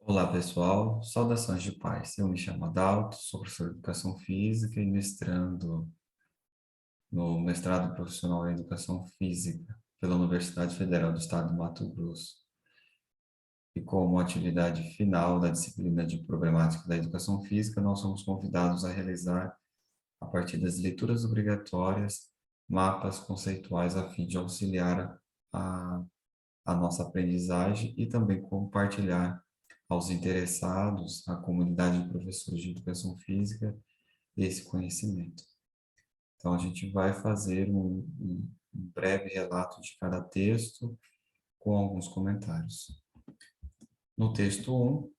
Olá, pessoal. Saudações de paz. Eu me chamo Adalto, sou professor de Educação Física e mestrando no mestrado profissional em Educação Física pela Universidade Federal do Estado do Mato Grosso. E como atividade final da disciplina de Problemática da Educação Física, nós somos convidados a realizar, a partir das leituras obrigatórias, mapas conceituais a fim de auxiliar a, a nossa aprendizagem e também compartilhar aos interessados, à comunidade de professores de educação física, esse conhecimento. Então, a gente vai fazer um breve relato de cada texto com alguns comentários. No texto 1,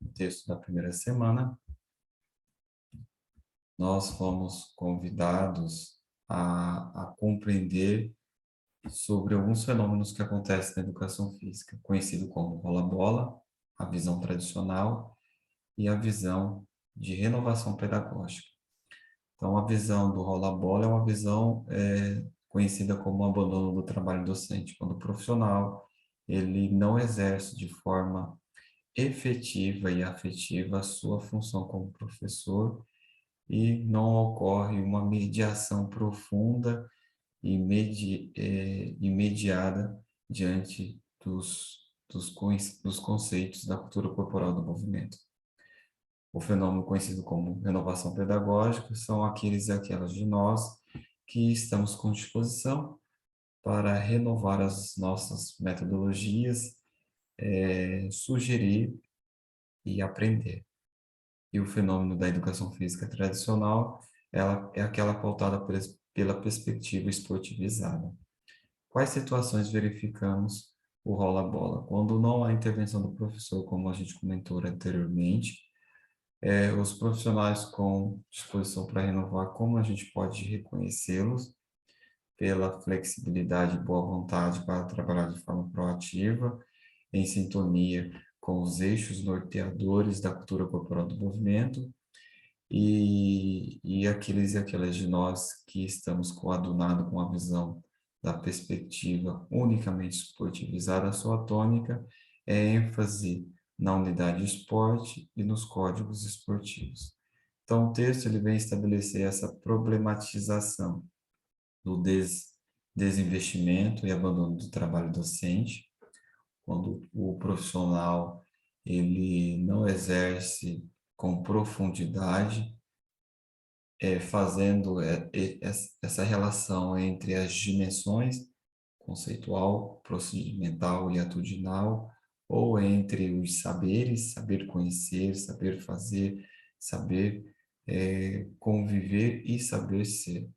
o texto da primeira semana, nós fomos convidados a compreender sobre alguns fenômenos que acontecem na educação física, conhecido como rola-bola, a visão tradicional e a visão de renovação pedagógica. Então, a visão do rola-bola é uma visão conhecida como abandono do trabalho docente, quando o profissional ele não exerce de forma efetiva e afetiva a sua função como professor e não ocorre uma mediação profunda e imediata diante dos conceitos da cultura corporal do movimento. O fenômeno conhecido como renovação pedagógica são aqueles e aquelas de nós que estamos com disposição para renovar as nossas metodologias, sugerir e aprender. E o fenômeno da educação física tradicional, ela é aquela pautada pela perspectiva esportivizada. Quais situações verificamos o rola-bola? Quando não há intervenção do professor, como a gente comentou anteriormente, os profissionais com disposição para renovar, como a gente pode reconhecê-los pela flexibilidade e boa vontade para trabalhar de forma proativa, em sintonia com os eixos norteadores da cultura corporal do movimento, e aqueles e aquelas de nós que estamos coadunados com a visão da perspectiva unicamente esportivizada, a sua tônica é ênfase na unidade esporte e nos códigos esportivos. Então, o texto ele vem estabelecer essa problematização do desinvestimento e abandono do trabalho docente, quando o profissional ele não exerce com profundidade, fazendo essa relação entre as dimensões conceitual, procedimental e atitudinal, ou entre os saberes, saber conhecer, saber fazer, saber conviver e saber ser.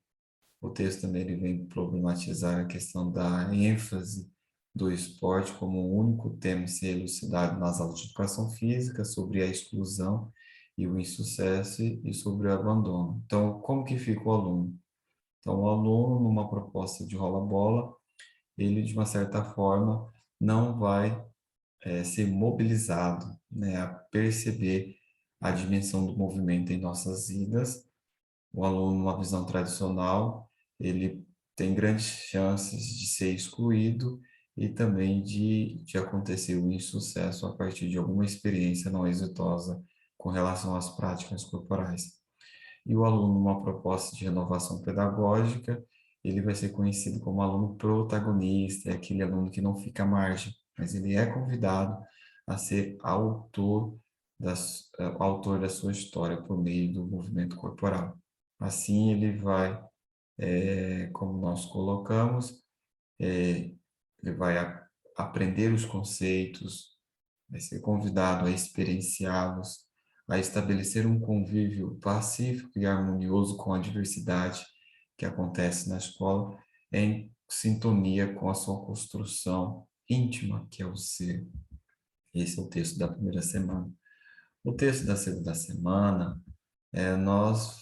O texto também ele vem problematizar a questão da ênfase do esporte como o único tema a ser elucidado nas aulas de educação física, sobre a exclusão e o insucesso e sobre o abandono. Então, como que fica o aluno? Então, o aluno, numa proposta de rola-bola, ele, de uma certa forma, não vai ser mobilizado, né, a perceber a dimensão do movimento em nossas vidas. O aluno, numa visão tradicional, ele tem grandes chances de ser excluído e também de acontecer o insucesso a partir de alguma experiência não exitosa com relação às práticas corporais. E o aluno, numa proposta de renovação pedagógica, ele vai ser conhecido como aluno protagonista, é aquele aluno que não fica à margem, mas ele é convidado a ser autor da sua história por meio do movimento corporal. Assim, ele vai, como nós colocamos, ele vai aprender os conceitos, vai ser convidado a experienciá-los, a estabelecer um convívio pacífico e harmonioso com a diversidade que acontece na escola, em sintonia com a sua construção íntima, que é o ser. Esse é o texto da primeira semana. O texto da segunda semana, nós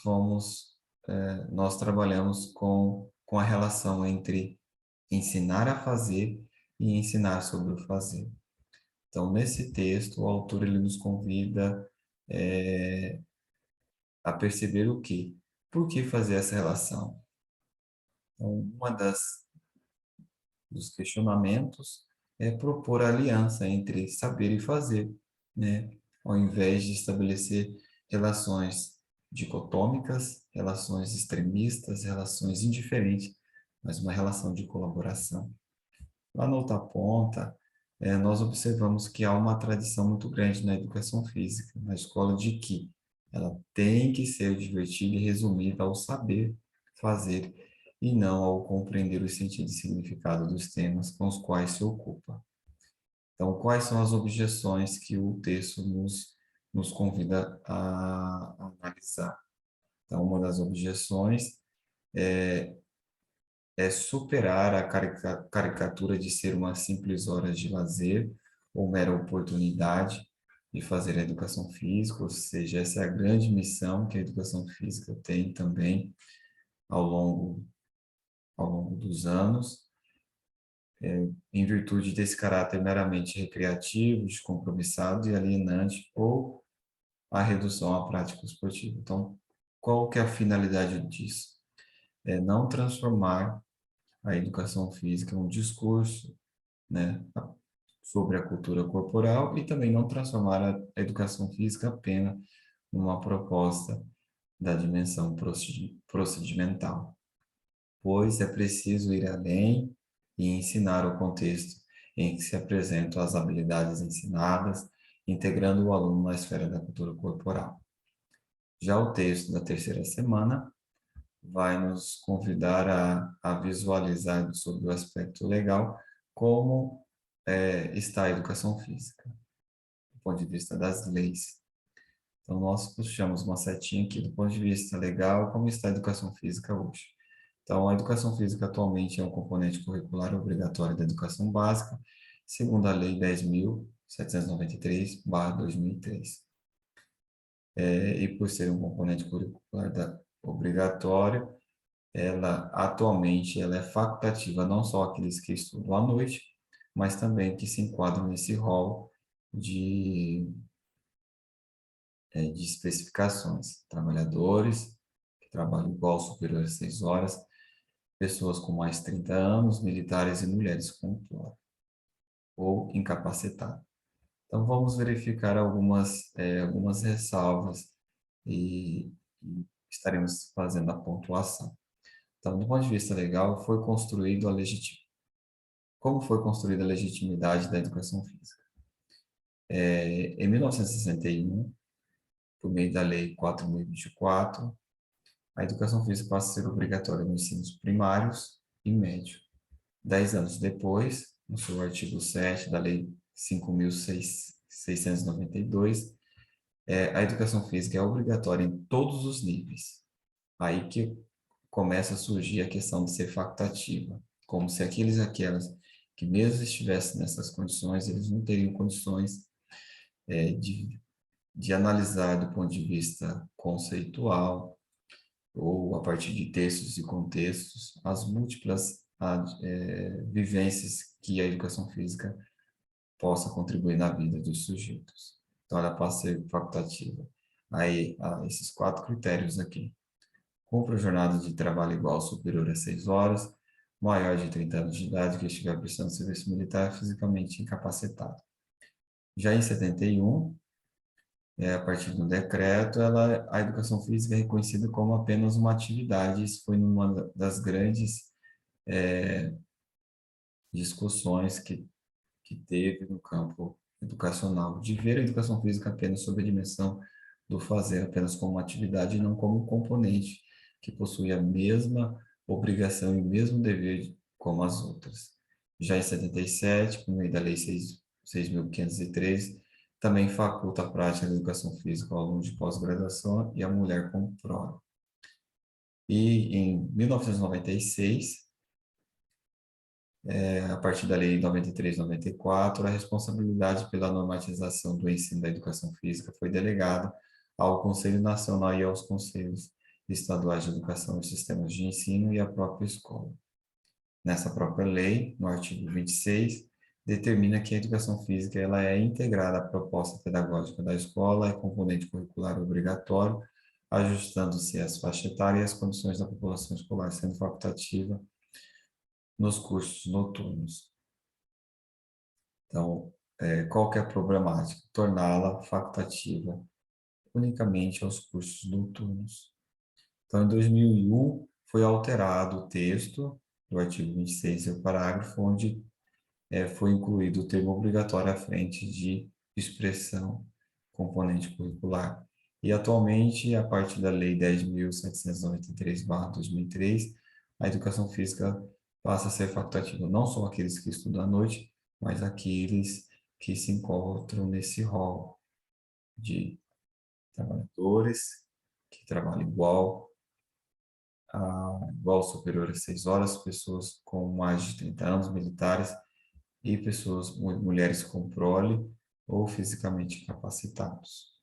trabalhamos com a relação entre ensinar a fazer e ensinar sobre o fazer. Então, nesse texto, o autor ele nos convida a perceber o quê? Por que fazer essa relação? Então, dos questionamentos é propor a aliança entre saber e fazer. né? Ao invés de estabelecer relações dicotômicas, relações extremistas, relações indiferentes, mas uma relação de colaboração. Lá na outra ponta, nós observamos que há uma tradição muito grande na educação física, na escola, de que ela tem que ser divertida e resumida ao saber fazer e não ao compreender o sentido e significado dos temas com os quais se ocupa. Então, quais são as objeções que o texto nos convida a analisar? Então, uma das objeções é superar a caricatura de ser uma simples hora de lazer ou mera oportunidade de fazer a educação física, ou seja, essa é a grande missão que a educação física tem também ao longo, ao longo dos anos, em virtude desse caráter meramente recreativo, descompromissado e alienante, ou a redução à prática esportiva. Então, qual que é a finalidade disso? É não transformar a educação física em um discurso, né, sobre a cultura corporal e também não transformar a educação física apenas numa proposta da dimensão procedimental, pois é preciso ir além e ensinar o contexto em que se apresentam as habilidades ensinadas, integrando o aluno na esfera da cultura corporal. Já o texto da terceira semana vai nos convidar a visualizar sobre o aspecto legal como está a educação física, do ponto de vista das leis. Então, nós puxamos uma setinha aqui do ponto de vista legal, como está a educação física hoje. Então, a educação física atualmente é um componente curricular obrigatório da educação básica, segundo a Lei 10.793/2003. E por ser um componente curricular obrigatório, ela atualmente ela é facultativa não só aqueles que estudam à noite, mas também que se enquadram nesse rol de especificações. Trabalhadores que trabalham igual ou superior a 6 horas, pessoas com mais de 30 anos, militares e mulheres com plano ou incapacitados. Então, vamos verificar algumas ressalvas e estaremos fazendo a pontuação. Então, do ponto de vista legal, como foi construída a legitimidade da educação física? Em 1961, por meio da Lei 4.024, a educação física passa a ser obrigatória nos ensinos primários e médio. 10 anos depois, no seu artigo 7 da Lei 5.692, a educação física é obrigatória em todos os níveis. Aí que começa a surgir a questão de ser facultativa, como se aqueles e aquelas que mesmo estivessem nessas condições, eles não teriam condições de analisar do ponto de vista conceitual ou a partir de textos e contextos as múltiplas vivências que a educação física possa contribuir na vida dos sujeitos. Então, ela passa a ser facultativa. Aí, esses 4 critérios aqui. Cumpra jornada de trabalho igual ou superior a 6 horas, maior de 30 anos de idade que estiver prestando serviço militar fisicamente incapacitado. Já em 71, a partir do decreto, a educação física é reconhecida como apenas uma atividade. Isso foi uma das grandes discussões que teve no campo educacional, de ver a educação física apenas sob a dimensão do fazer, apenas como uma atividade e não como um componente que possui a mesma obrigação e o mesmo dever como as outras. Já em 77, por meio da Lei 6.503, também faculta a prática da educação física ao aluno de pós-graduação e à mulher com prova. E em 1996, a partir da Lei 93/94, a responsabilidade pela normatização do ensino da educação física foi delegada ao Conselho Nacional e aos Conselhos Estaduais de Educação e Sistemas de Ensino e à própria escola. Nessa própria lei, no artigo 26, determina que a educação física ela é integrada à proposta pedagógica da escola, é componente curricular obrigatório, ajustando-se às faixas etárias e às condições da população escolar, sendo facultativa nos cursos noturnos. Então, qual que é a problemática? Torná-la facultativa unicamente aos cursos noturnos. Então, em 2001, foi alterado o texto do artigo 26, seu parágrafo, onde foi incluído o termo obrigatório à frente de expressão componente curricular. E, atualmente, a partir da Lei 10.793/2003, a educação física passa a ser facultativa não só aqueles que estudam à noite, mas aqueles que se encontram nesse rol de trabalhadores que trabalham igual ou superior a 6 horas, pessoas com mais de 30 anos, militares e pessoas, mulheres com prole ou fisicamente capacitados.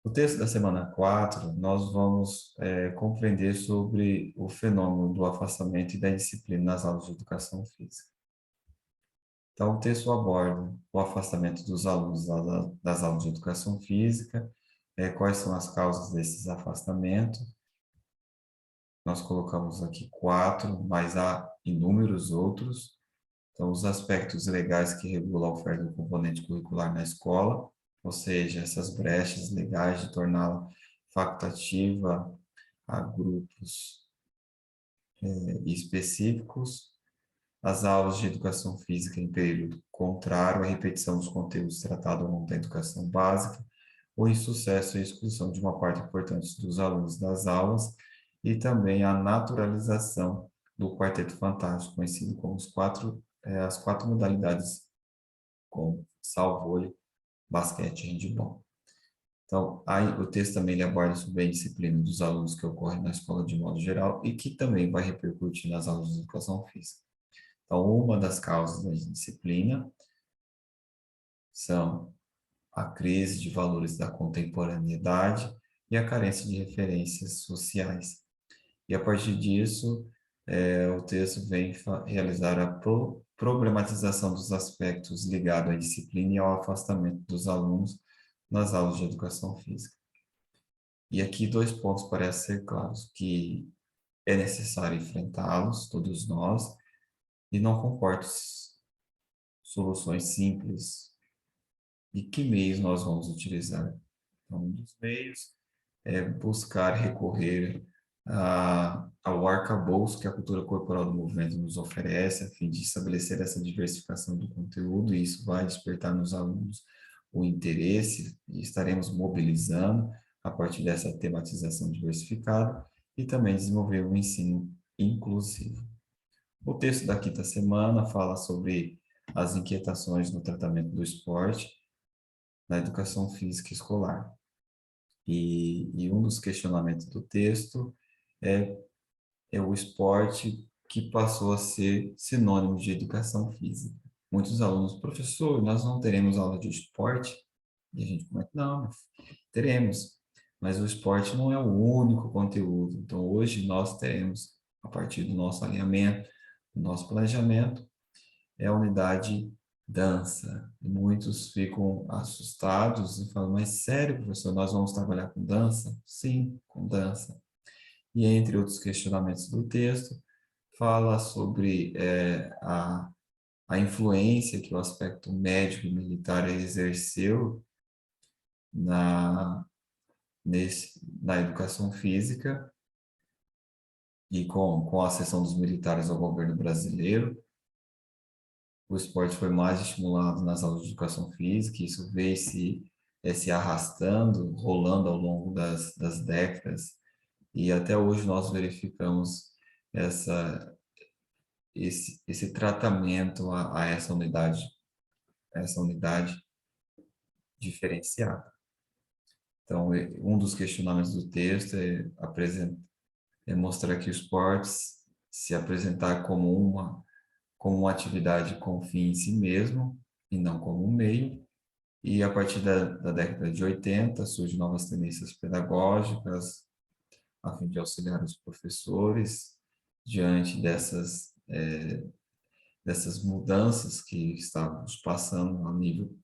No texto da semana 4, nós vamos compreender sobre o fenômeno do afastamento e da disciplina nas aulas de educação física. Então, o texto aborda o afastamento dos alunos das aulas de educação física, quais são as causas desses afastamentos. Nós colocamos aqui 4, mas há inúmeros outros. Então, os aspectos legais que regulam a oferta do componente curricular na escola, ou seja, essas brechas legais de torná-la facultativa a grupos específicos, as aulas de educação física em período contrário à repetição dos conteúdos tratados ao longo da educação básica, o insucesso e exclusão de uma parte importante dos alunos das aulas, e também a naturalização do Quarteto Fantástico, conhecido como as 4 modalidades, como futsal, vôlei, basquete e handebol. Então, aí, o texto também ele aborda sobre a disciplina dos alunos que ocorre na escola de modo geral e que também vai repercutir nas aulas de educação física. Então, uma das causas da disciplina são a crise de valores da contemporaneidade e a carência de referências sociais. E a partir disso, o texto vem realizar a problematização dos aspectos ligados à disciplina e ao afastamento dos alunos nas aulas de educação física. E aqui 2 pontos parecem ser claros, que é necessário enfrentá-los, todos nós, e não comportam soluções simples. E que meios nós vamos utilizar? Então, um dos meios é buscar recorrer ao arcabouço que a cultura corporal do movimento nos oferece, a fim de estabelecer essa diversificação do conteúdo, e isso vai despertar nos alunos o interesse, e estaremos mobilizando a partir dessa tematização diversificada, e também desenvolver um ensino inclusivo. O texto da quinta semana fala sobre as inquietações no tratamento do esporte na educação física escolar. E um dos questionamentos do texto é o esporte que passou a ser sinônimo de educação física. Muitos alunos, professor, nós não teremos aula de esporte? E a gente comenta, não, teremos, mas o esporte não é o único conteúdo. Então, hoje nós teremos, a partir do nosso alinhamento, do nosso planejamento, a unidade dança. E muitos ficam assustados e falam, mas sério, professor, nós vamos trabalhar com dança? Sim, com dança. E entre outros questionamentos do texto, fala sobre a influência que o aspecto médico e militar exerceu na, na educação física e com a ascensão dos militares ao governo brasileiro. O esporte foi mais estimulado nas aulas de educação física, e isso veio se arrastando, rolando ao longo das décadas, e até hoje nós verificamos esse tratamento a essa unidade diferenciada. Então, um dos questionamentos do texto é mostrar que o esporte se apresentar como uma atividade com fim em si mesmo, e não como um meio. E a partir da década de 80, surgem novas tendências pedagógicas, a fim de auxiliar os professores diante dessas mudanças que estávamos passando a nível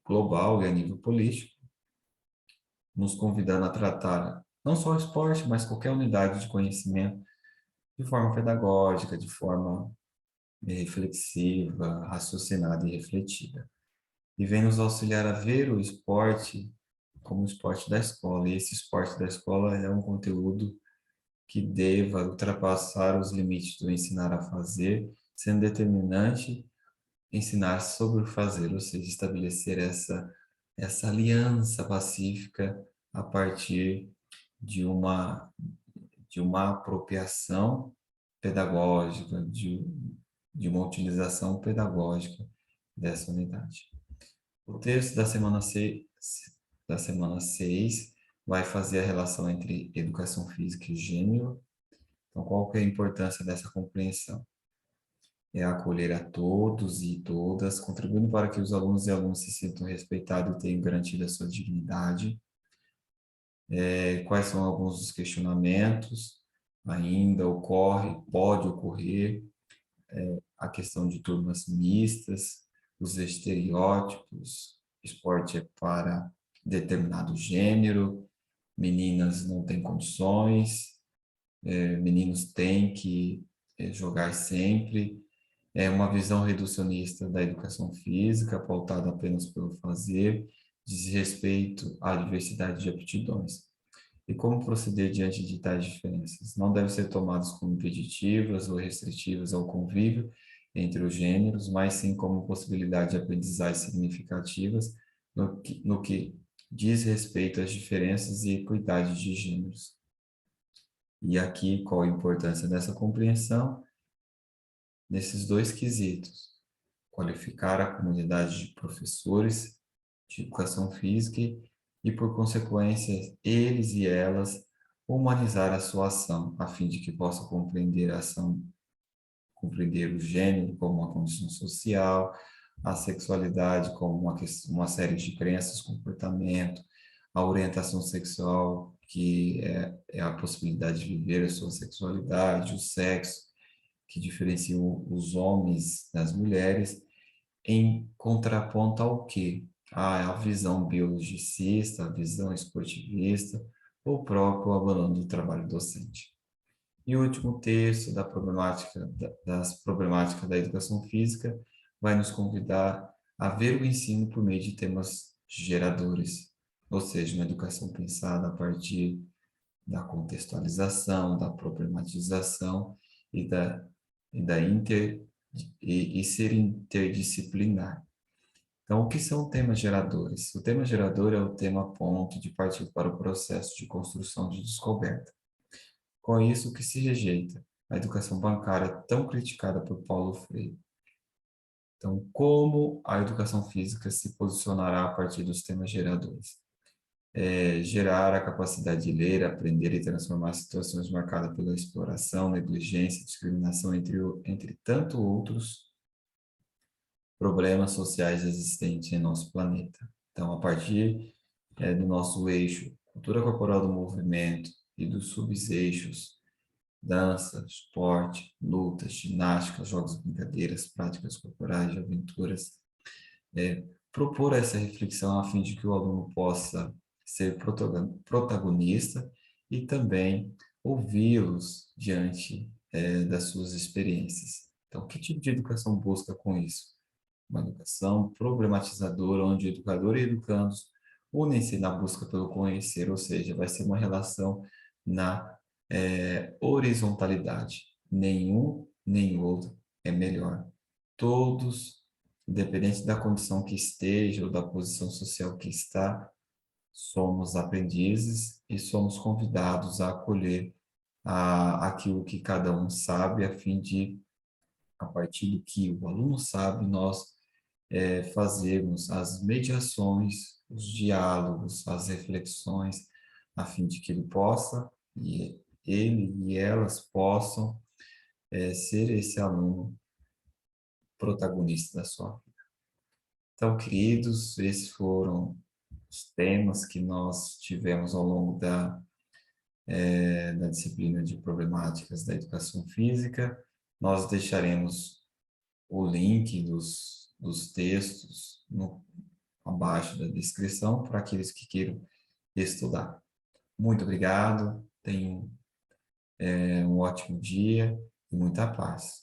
global e a nível político, nos convidando a tratar não só o esporte, mas qualquer unidade de conhecimento de forma pedagógica, de forma reflexiva, raciocinada e refletida. E vem nos auxiliar a ver o esporte como o esporte da escola. E esse esporte da escola é um conteúdo que deva ultrapassar os limites do ensinar a fazer, sendo determinante ensinar sobre o fazer, ou seja, estabelecer essa aliança pacífica a partir de uma apropriação pedagógica, de uma utilização pedagógica dessa unidade. O texto da semana 6 vai fazer a relação entre educação física e gênero. Então, qual que é a importância dessa compreensão? É acolher a todos e todas, contribuindo para que os alunos e alunas se sintam respeitados e tenham garantida a sua dignidade. Quais são alguns dos questionamentos? Ainda pode ocorrer a questão de turmas mistas, os estereótipos, esporte é para determinado gênero, meninas não têm condições, meninos têm que jogar sempre. É uma visão reducionista da educação física, pautada apenas pelo fazer, desrespeito à diversidade de aptidões. E como proceder diante de tais diferenças? Não devem ser tomadas como impeditivas ou restritivas ao convívio entre os gêneros, mas sim como possibilidade de aprendizagem significativas no que diz respeito às diferenças e equidade de gêneros. E aqui, qual a importância dessa compreensão? Nesses dois quesitos: qualificar a comunidade de professores de educação física e, por consequência, eles e elas humanizar a sua ação, a fim de que possa compreender o gênero como uma condição social, a sexualidade como uma série de crenças, comportamento, a orientação sexual, que é a possibilidade de viver a sua sexualidade, o sexo, que diferencia os homens das mulheres, em contraponto ao quê? A visão biologicista, a visão esportivista, o próprio abandono do trabalho docente. E o último texto das problemáticas da educação física vai nos convidar a ver o ensino por meio de temas geradores, ou seja, uma educação pensada a partir da contextualização, da problematização e da, e da inter, e ser interdisciplinar. Então, o que são temas geradores? O tema gerador é o tema ponto de partida para o processo de construção de descoberta. Com isso, o que se rejeita? A educação bancária tão criticada por Paulo Freire. Então, como a educação física se posicionará a partir dos temas geradores? Gerar a capacidade de ler, aprender e transformar situações marcadas pela exploração, negligência, discriminação, entre tanto outros problemas sociais existentes em nosso planeta. Então, a partir do nosso eixo cultura corporal do movimento e dos subeixos dança, esporte, lutas, ginástica, jogos e brincadeiras, práticas corporais, de aventuras, propor essa reflexão a fim de que o aluno possa ser protagonista e também ouvi-los diante das suas experiências. Então, que tipo de educação busca com isso? Uma educação problematizadora, onde educador e educandos unem-se na busca pelo conhecer, ou seja, vai ser uma relação na horizontalidade. Nenhum nem outro é melhor. Todos, independente da condição que esteja ou da posição social que está, somos aprendizes e somos convidados a acolher aquilo que cada um sabe, a fim de, a partir do que o aluno sabe, nós fazermos as mediações, os diálogos, as reflexões, a fim de que ele possa, e ele e elas possam ser esse aluno protagonista da sua vida. Então, queridos, esses foram os temas que nós tivemos ao longo da disciplina de problemáticas da educação física. Nós deixaremos o link dos textos abaixo da descrição para aqueles que queiram estudar. Muito obrigado, tenham um ótimo dia e muita paz.